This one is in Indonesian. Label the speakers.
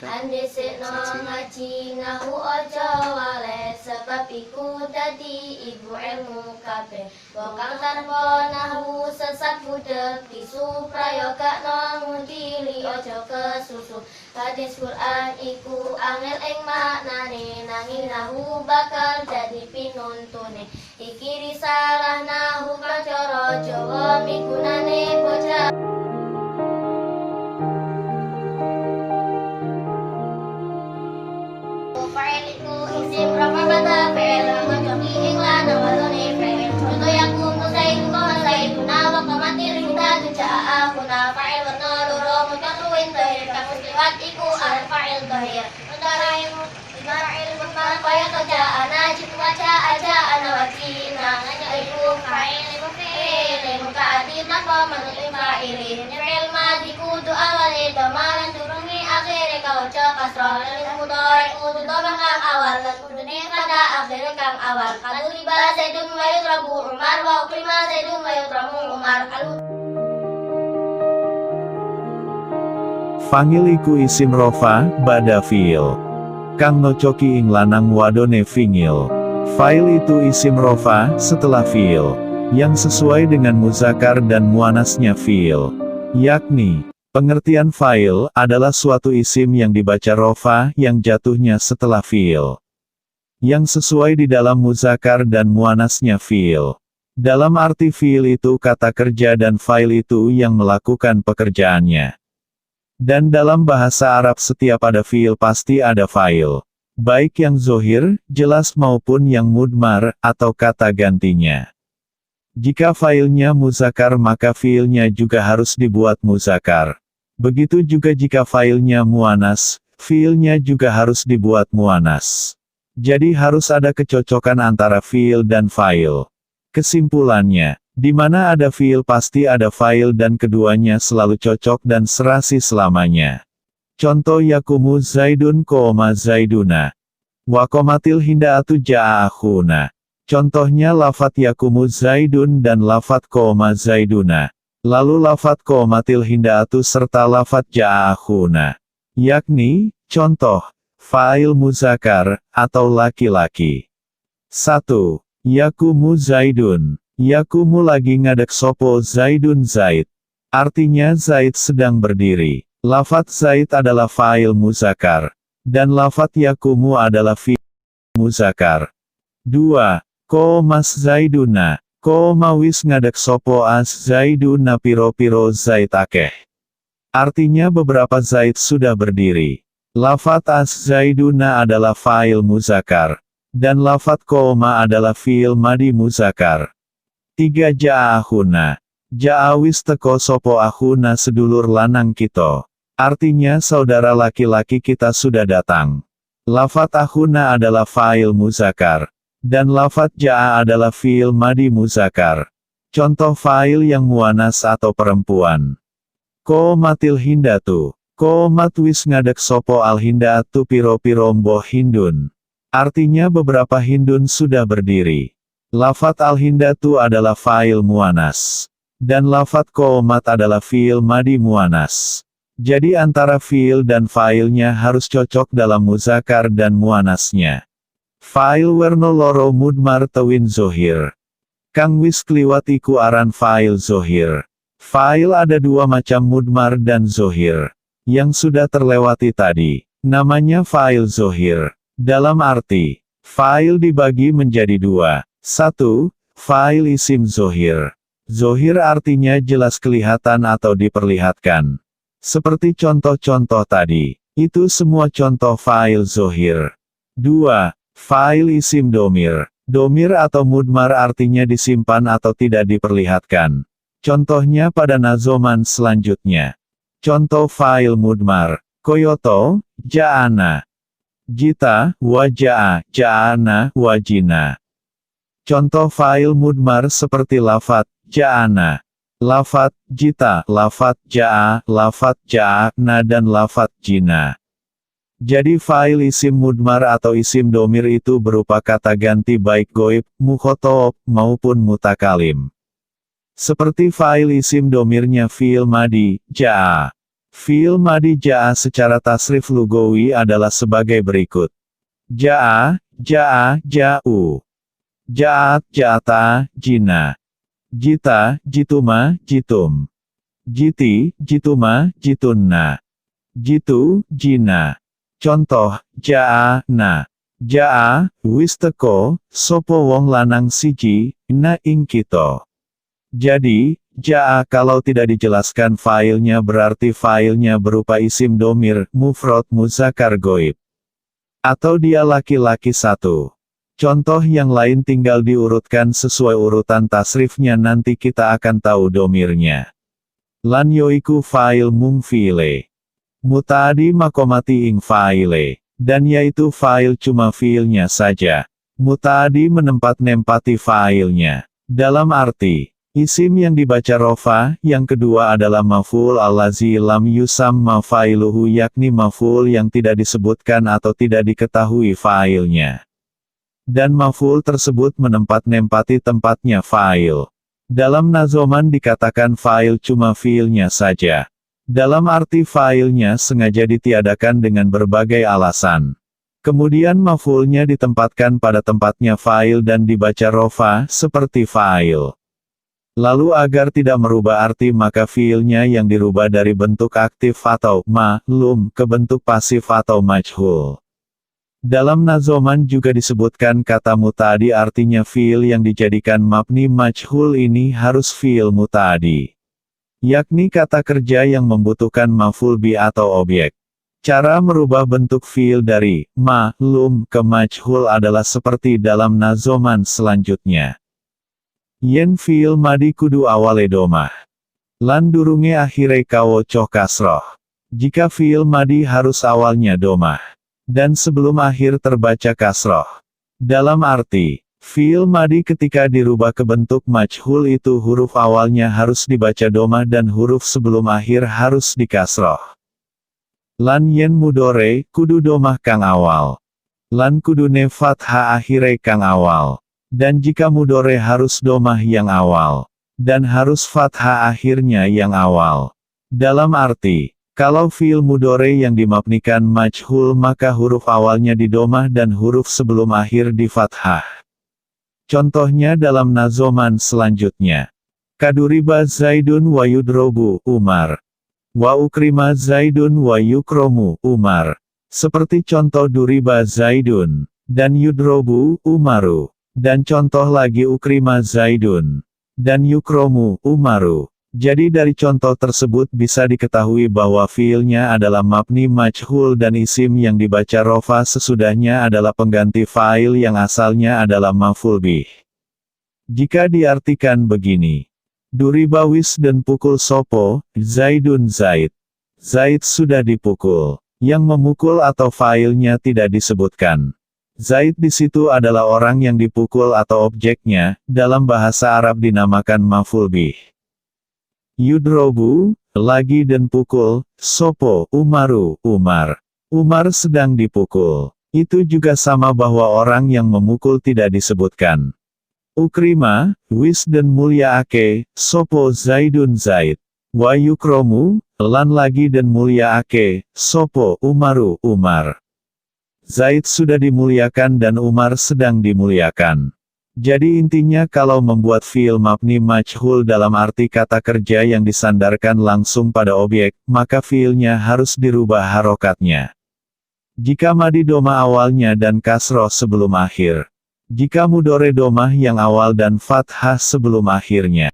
Speaker 1: Andesekno ngaji ngahu ojo wale sebab iku dadi ibu ilmu kabeh. Wong kang tanpa nahu sesat budek tisu prayoga ngundili ojo kesusu. Hadis Quran iku angel ing maknane nanging nahu bakal dadi pinuntune. Iki risalah nahu kang cara Jawa migunane bocah. Fa'il itu isim rafa pada fi'il majhuli ing lanang wadone fi'il. Contoh yakumu zaidun wa zaiduna wa qamatil hidadu ja'a kuna fa'il warna loro mutaruin dhahir kang liwat iku al fa'il dhahir. Fa'il mutmar kaya ja'ana jitu wa ja'ana wa jina nganya iku fa'il fi'il muta'addid napa manut fa'ilin. Fi'il madhi kudu awale damaran durungi akhire kauca kasra lan mudhari kudu dhamma kang awal lan kudune pada akhire kang awal. Kalau riba zaidun wa yudrabu umar wa ukrima zaidun wa yudrabu umar.
Speaker 2: Fangil iku isim rofa bada fiil kang nocoki ing lanang wadone fingil. Fa'il itu isim rofa setelah fiil yang sesuai dengan muzakkar dan muannasnya fiil, yakni pengertian fa'il adalah suatu isim yang dibaca rofa yang jatuhnya setelah fiil yang sesuai di dalam muzakkar dan muannasnya fiil. Dalam arti fiil itu kata kerja dan fa'il itu yang melakukan pekerjaannya. Dan dalam bahasa Arab setiap ada fiil pasti ada fa'il, baik yang zohir, jelas maupun yang mudmar, atau kata gantinya. Jika fa'ilnya muzakkar maka fiilnya juga harus dibuat muzakkar. Begitu juga jika fa'ilnya muannas, fiilnya juga harus dibuat muannas. Jadi harus ada kecocokan antara fiil dan fa'il. Kesimpulannya, di mana ada fiil pasti ada fa'il dan keduanya selalu cocok dan serasi selamanya. Contoh yakumu zaidun koma zaiduna. Wa komatil hinda'atu ja'a akhuna. Contohnya lafat yakumu zaidun dan lafat koma zaiduna. Lalu lafat komatil hinda'atu serta lafat ja'a akhuna. Yakni, contoh, fa'il muzakkar, atau laki-laki. 1. Yakumu zaidun. Yakumu lagi ngadek sopo zaidun zaid. Artinya zaid sedang berdiri. Lafat zaid adalah fa'il muzakkar. Dan lafat yakumu adalah fi'il muzakkar. 2. Ko mas zaiduna. Ko mawis ngadek sopo as zaiduna piro-piro zaid akeh. Artinya beberapa zaid sudah berdiri. Lafat as zaiduna adalah fa'il muzakkar. Dan lafat koma adalah fi'il madi muzakkar. 3. Ja'a akhuna. Ja'a wis teko sopo akhuna sedulur lanang kita. Artinya saudara laki-laki kita sudah datang. Lafat akhuna adalah fa'il muzakkar. Dan lafat ja'a adalah fi'il madi muzakkar. Contoh fa'il yang muannas atau perempuan. Ko matil hindatu. Ko mat wis ngadek sopo al hindatu piro-piro mboh hindun. Artinya beberapa hindun sudah berdiri. Lafat al-hindatu adalah fa'il muannas. Dan lafat qomat adalah fi'il madi muannas. Jadi antara fi'il dan fa'ilnya harus cocok dalam muzakkar dan muannasnya. Fa'il werno loro mudmar tawin zohir. Kang wis kliwat iku aran fa'il zohir. Fa'il ada dua macam mudmar dan zohir. Yang sudah terlewati tadi. Namanya fa'il zohir. Dalam arti, fa'il dibagi menjadi dua. 1. Fa'il isim zohir. Zohir artinya jelas kelihatan atau diperlihatkan. Seperti contoh-contoh tadi. Itu semua contoh fa'il zohir. 2. Fa'il isim domir. Domir atau mudmar artinya disimpan atau tidak diperlihatkan. Contohnya pada nazoman selanjutnya. Contoh fa'il mudmar. Koyoto, ja'ana. Jita, waja'a, ja'ana, wajina. Contoh fa'il mudmar seperti lafat, ja'ana. Lafat, jita, lafat, ja'a, lafat, ja'ana dan lafat, jina. Jadi fa'il isim mudmar atau isim domir itu berupa kata ganti baik goib, mukhotob, maupun mutakalim. Seperti fa'il isim domirnya fi'il madi, ja'a. Fiil madi ja'a secara tasrif lugawi adalah sebagai berikut. Ja'a, ja'u. Ja'at, ja'ata, jina. Jita, jituma, jitum. Jiti, jituma, jitunna. Jitu, jina. Contoh, ja'a, na. Ja'a, wis teko, sopo wong lanang siji, na ing kita. Jadi, ja'a kalau tidak dijelaskan failnya berarti failnya berupa isim domir, mufrad muzakkar ghaib. Atau dia laki-laki satu. Contoh yang lain tinggal diurutkan sesuai urutan tasrifnya nanti kita akan tahu domirnya. Lan yoiku fa'il mung fi'ile. Mutaadi makomati ing fa'ile. Dan yaitu fa'il cuma fi'ilnya saja. Mutaadi nempati fa'ilnya. Dalam arti, isim yang dibaca rofa, yang kedua adalah maf'ul allazi lam yusamma fa'iluhu yakni maf'ul yang tidak disebutkan atau tidak diketahui fa'ilnya. Dan maf'ul tersebut nempati tempatnya fa'il. Dalam nazoman dikatakan fa'il cuma fi'ilnya saja. Dalam arti fa'ilnya sengaja ditiadakan dengan berbagai alasan. Kemudian maf'ulnya ditempatkan pada tempatnya fa'il dan dibaca rofa, seperti fa'il. Lalu agar tidak merubah arti maka fiilnya yang dirubah dari bentuk aktif atau ma'lum ke bentuk pasif atau majhul. Dalam nazoman juga disebutkan kata mutaadi artinya fiil yang dijadikan mabni majhul ini harus fiil mutaadi. Yakni kata kerja yang membutuhkan maf'ul bi atau objek. Cara merubah bentuk fiil dari ma'lum ke majhul adalah seperti dalam nazoman selanjutnya. Yen fiil madi kudu awale domah. Lan durunge akhire kawo coh kasroh. Jika fiil madi harus awalnya domah. Dan sebelum akhir terbaca kasroh. Dalam arti, fiil madi ketika dirubah ke bentuk majhul itu huruf awalnya harus dibaca domah dan huruf sebelum akhir harus dikasroh. Lan yen mudore, kudu domah kang awal. Lan kudune fathah akhire kang awal. Dan jika mudore harus domah yang awal. Dan harus fathah akhirnya yang awal. Dalam arti, kalau fiil mudore yang dimabnikan majhul maka huruf awalnya didomah dan huruf sebelum akhir di fathah. Contohnya dalam nazoman selanjutnya. Kaduriba Zaidun wa yudrobu Umar. Wa ukrima Zaidun wa yukromu Umar. Seperti contoh duriba Zaidun. Dan yudrobu Umaru. Dan contoh lagi ukrima Zaidun. Dan yukromu Umaru. Jadi dari contoh tersebut bisa diketahui bahwa fiilnya adalah mabni majhul dan isim yang dibaca rofa sesudahnya adalah pengganti fa'il yang asalnya adalah maf'ul bih. Jika diartikan begini. Duriba wis dan pukul sopo, Zaidun Zaid. Zaid sudah dipukul. Yang memukul atau fa'ilnya tidak disebutkan. Zaid di situ adalah orang yang dipukul atau objeknya, dalam bahasa Arab dinamakan maf'ul bih. Yudrobu, lagi dan pukul, sopo, Umaru, Umar. Umar sedang dipukul. Itu juga sama bahwa orang yang memukul tidak disebutkan. Ukrima, wis dan mulia ake, sopo Zaidun Zaid. Wa yukromu, lan lagi dan mulia ake, sopo Umaru, Umar. Zaid sudah dimuliakan dan Umar sedang dimuliakan. Jadi intinya kalau membuat fiil mabni majhul dalam arti kata kerja yang disandarkan langsung pada objek, maka fiilnya harus dirubah harokatnya. Jika madi domah awalnya dan kasroh sebelum akhir. Jika mudore domah yang awal dan fathah sebelum akhirnya.